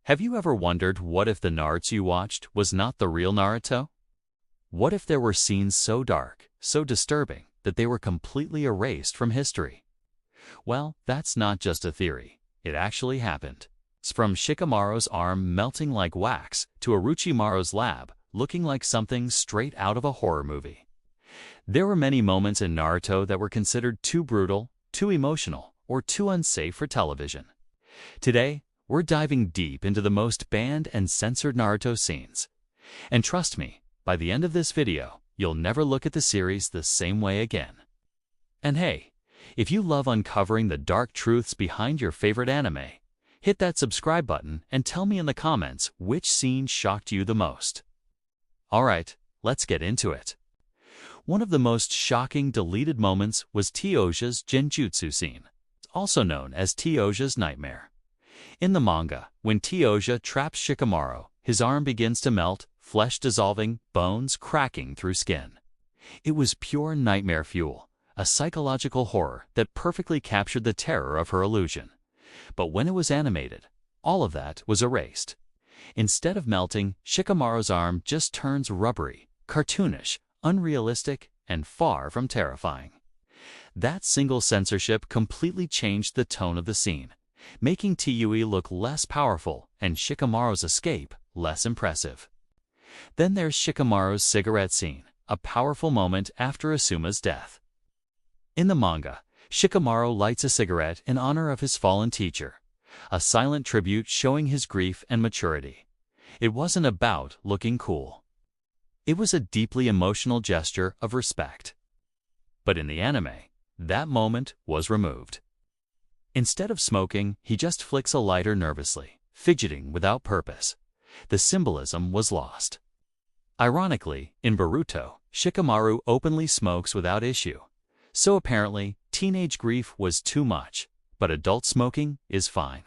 Have you ever wondered what if the Naruto you watched was not the real Naruto? What if there were scenes so dark, so disturbing, that they were completely erased from history? Well, that's not just a theory. It actually happened. From Shikamaru's arm melting like wax to Orochimaru's lab looking like something straight out of a horror movie. There were many moments in Naruto that were considered too brutal, too emotional, or too unsafe for television. Today, we're diving deep into the most banned and censored Naruto scenes. And trust me, by the end of this video, you'll never look at the series the same way again. And hey, if you love uncovering the dark truths behind your favorite anime, hit that subscribe button and tell me in the comments which scene shocked you the most. Alright, let's get into it. One of the most shocking deleted moments was Tayuya's Genjutsu scene, also known as Tayuya's nightmare. In the manga, when Tayuya traps Shikamaru, his arm begins to melt, flesh dissolving, bones cracking through skin. It was pure nightmare fuel, a psychological horror that perfectly captured the terror of her illusion. But when it was animated, all of that was erased. Instead of melting, Shikamaru's arm just turns rubbery, cartoonish, unrealistic, and far from terrifying. That single censorship completely changed the tone of the scene, making Tayuya look less powerful and Shikamaru's escape less impressive. Then there's Shikamaru's cigarette scene, a powerful moment after Asuma's death. In the manga, Shikamaru lights a cigarette in honor of his fallen teacher, a silent tribute showing his grief and maturity. It wasn't about looking cool. It was a deeply emotional gesture of respect. But in the anime, that moment was removed. Instead of smoking, he just flicks a lighter nervously, fidgeting without purpose. The symbolism was lost. Ironically, in Naruto, Shikamaru openly smokes without issue. So apparently, teenage grief was too much, but adult smoking is fine.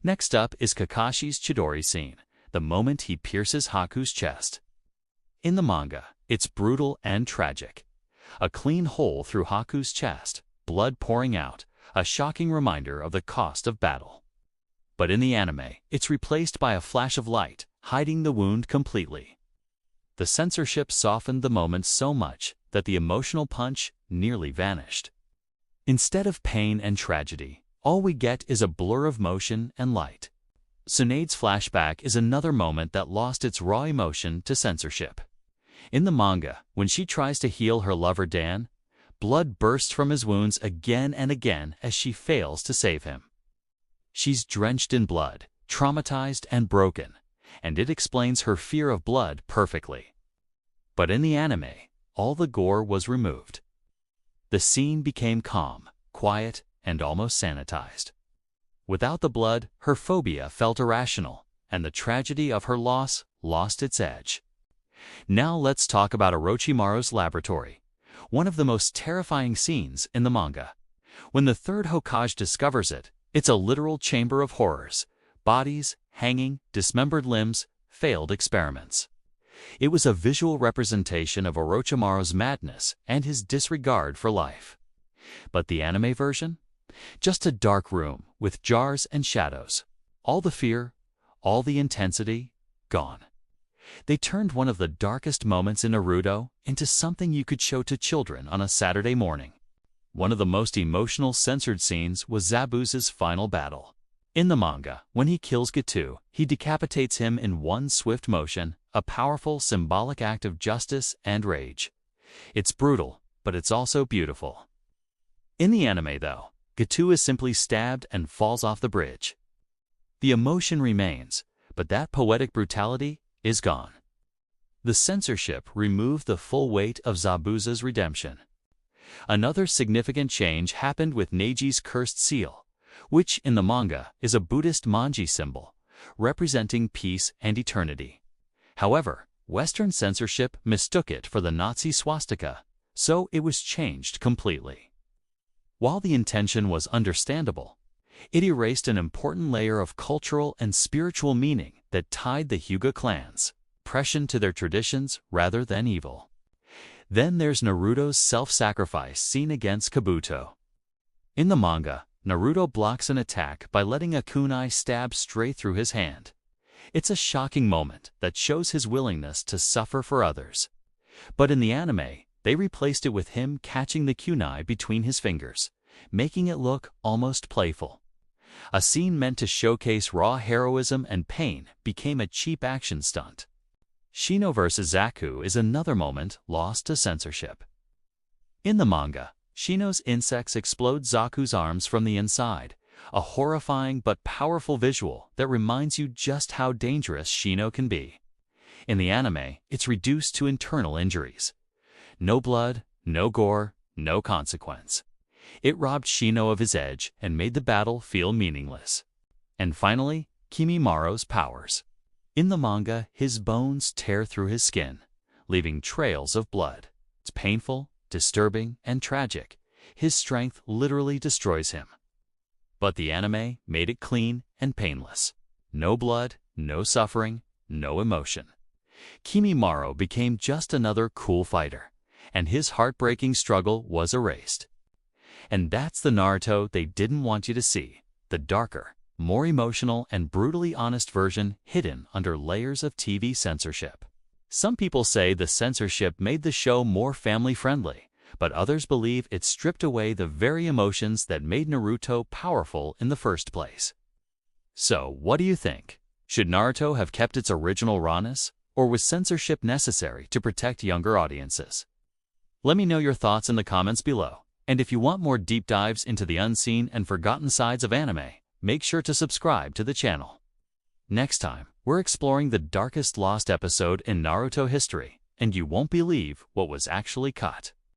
Next up is Kakashi's Chidori scene, the moment he pierces Haku's chest. In the manga, it's brutal and tragic. A clean hole through Haku's chest, blood pouring out, a shocking reminder of the cost of battle. But in the anime, it's replaced by a flash of light, hiding the wound completely. The censorship softened the moment so much that the emotional punch nearly vanished. Instead of pain and tragedy, all we get is a blur of motion and light. Tsunade's flashback is another moment that lost its raw emotion to censorship. In the manga, when she tries to heal her lover Dan, blood bursts from his wounds again and again as she fails to save him. She's drenched in blood, traumatized and broken, and it explains her fear of blood perfectly. But in the anime, all the gore was removed. The scene became calm, quiet, and almost sanitized. Without the blood, her phobia felt irrational, and the tragedy of her loss lost its edge. Now let's talk about Orochimaru's laboratory, one of the most terrifying scenes in the manga. When the third Hokage discovers it, it's a literal chamber of horrors: bodies, hanging, dismembered limbs, failed experiments. It was a visual representation of Orochimaru's madness and his disregard for life. But the anime version? Just a dark room with jars and shadows. All the fear, all the intensity, gone. They turned one of the darkest moments in Naruto into something you could show to children on a Saturday morning. One of the most emotional censored scenes was Zabuza's final battle. In the manga, when he kills Gato, he decapitates him in one swift motion, a powerful symbolic act of justice and rage. It's brutal, but it's also beautiful. In the anime, though, Gato is simply stabbed and falls off the bridge. The emotion remains, but that poetic brutality is gone. The censorship removed the full weight of Zabuza's redemption. Another significant change happened with Neji's cursed seal, which in the manga is a Buddhist manji symbol, representing peace and eternity. However, Western censorship mistook it for the Nazi swastika, so it was changed completely. While the intention was understandable, it erased an important layer of cultural and spiritual meaning that tied the Hyuga clans, oppression to their traditions rather than evil. Then there's Naruto's self-sacrifice scene against Kabuto. In the manga, Naruto blocks an attack by letting a kunai stab straight through his hand. It's a shocking moment that shows his willingness to suffer for others. But in the anime, they replaced it with him catching the kunai between his fingers, making it look almost playful. A scene meant to showcase raw heroism and pain became a cheap action stunt. Shino vs. Haku is another moment lost to censorship. In the manga, Shino's insects explode Zaku's arms from the inside, a horrifying but powerful visual that reminds you just how dangerous Shino can be. In the anime, it's reduced to internal injuries. No blood, no gore, no consequence. It robbed Shino of his edge and made the battle feel meaningless. And finally, Kimimara's powers. In the manga, his bones tear through his skin, leaving trails of blood. It's painful, disturbing, and tragic. His strength literally destroys him. But the anime made it clean and painless. No blood, no suffering, no emotion. Kimimaro became just another cool fighter, and his heartbreaking struggle was erased. And that's the Naruto they didn't want you to see, the darker, more emotional and brutally honest version hidden under layers of TV censorship. Some people say the censorship made the show more family-friendly, but others believe it stripped away the very emotions that made Naruto powerful in the first place. So, what do you think? Should Naruto have kept its original rawness, or was censorship necessary to protect younger audiences? Let me know your thoughts in the comments below. And if you want more deep dives into the unseen and forgotten sides of anime, make sure to subscribe to the channel. Next time, we're exploring the darkest lost episode in Naruto history, and you won't believe what was actually cut.